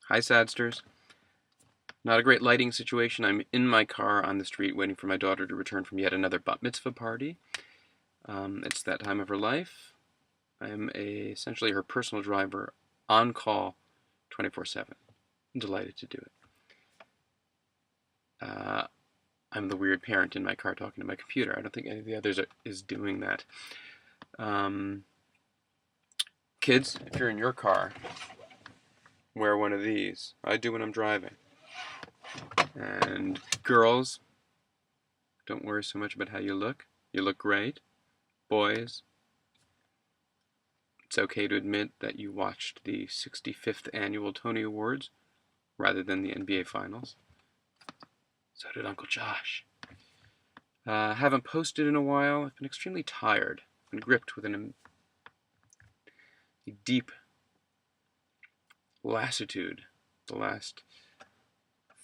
Hi, Sadsters. Not a great lighting situation. I'm in my car on the street waiting for my daughter to return from yet another bat mitzvah party. It's that time of her life. I'm essentially her personal driver on call 24/7. I'm delighted to do it. I'm the weird parent in my car talking to my computer. I don't think any of the others is doing that. Kids, if you're in your car, wear one of these. I do when I'm driving. And girls, don't worry so much about how you look. You look great. Boys, it's okay to admit that you watched the 65th annual Tony Awards rather than the NBA Finals. So did Uncle Josh. Haven't posted in a while. I've been extremely tired. I've been gripped with a deep lassitude the last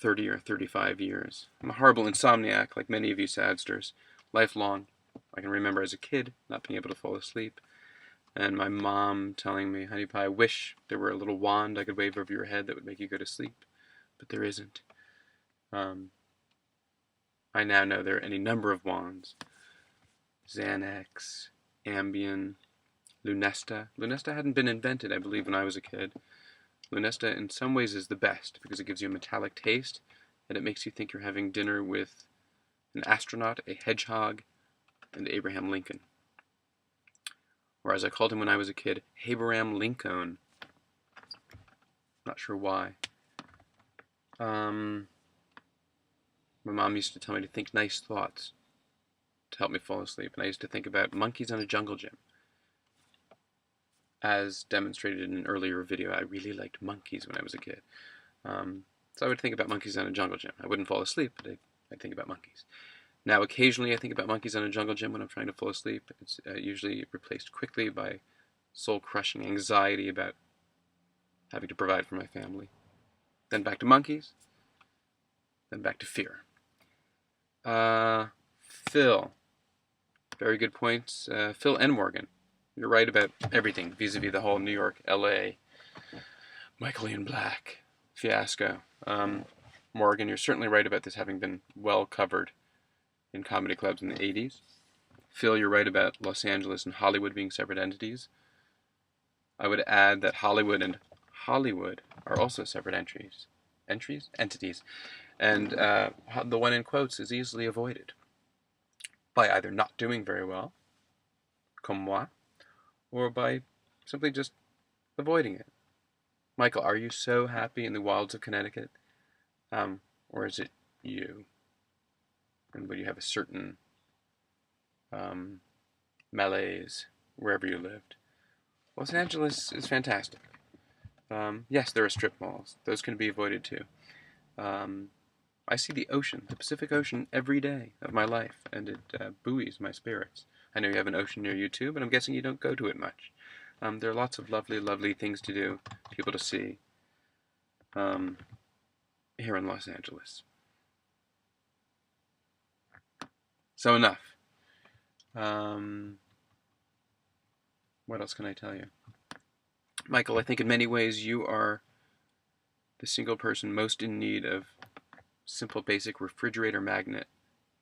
30 or 35 years. I'm a horrible insomniac, like many of you sadsters, lifelong. I can remember as a kid not being able to fall asleep, and my mom telling me, "Honey pie, I wish there were a little wand I could wave over your head that would make you go to sleep," but there isn't. I now know there are any number of wands. Xanax, Ambien, Lunesta. Lunesta hadn't been invented, I believe, when I was a kid. Lunesta in some ways is the best because it gives you a metallic taste and it makes you think you're having dinner with an astronaut, a hedgehog, and Abraham Lincoln. Or as I called him when I was a kid, Abraham Lincoln. Not sure why. My mom used to tell me to think nice thoughts to help me fall asleep, and I used to think about monkeys on a jungle gym. As demonstrated in an earlier video, I really liked monkeys when I was a kid. So I would think about monkeys on a jungle gym. I wouldn't fall asleep, but I'd think about monkeys. Now, occasionally I think about monkeys on a jungle gym when I'm trying to fall asleep. It's usually replaced quickly by soul-crushing anxiety about having to provide for my family. Then back to monkeys. Then back to fear. Phil. Very good points. Phil and Morgan. You're right about everything vis-a-vis the whole New York, L.A., Michael Ian Black fiasco. Morgan, you're certainly right about this having been well covered in comedy clubs in the 80s. Phil, you're right about Los Angeles and Hollywood being separate entities. I would add that Hollywood and Hollywood are also separate entities. And the one in quotes is easily avoided by either not doing very well, comme moi, or by simply just avoiding it. Michael, are you so happy in the wilds of Connecticut? Or is it you? And would you have a certain malaise wherever you lived? Los Angeles is fantastic. Yes, there are strip malls. Those can be avoided too. I see the ocean, the Pacific Ocean, every day of my life, and it buoys my spirits. I know you have an ocean near you too, but I'm guessing you don't go to it much. There are lots of lovely, lovely things to do, people to see here in Los Angeles. So enough. What else can I tell you? Michael, I think in many ways you are the single person most in need of simple, basic refrigerator magnet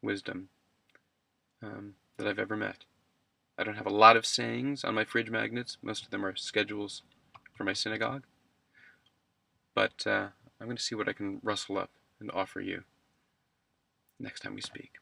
wisdom that I've ever met. I don't have a lot of sayings on my fridge magnets. Most of them are schedules for my synagogue. But I'm going to see what I can rustle up and offer you next time we speak.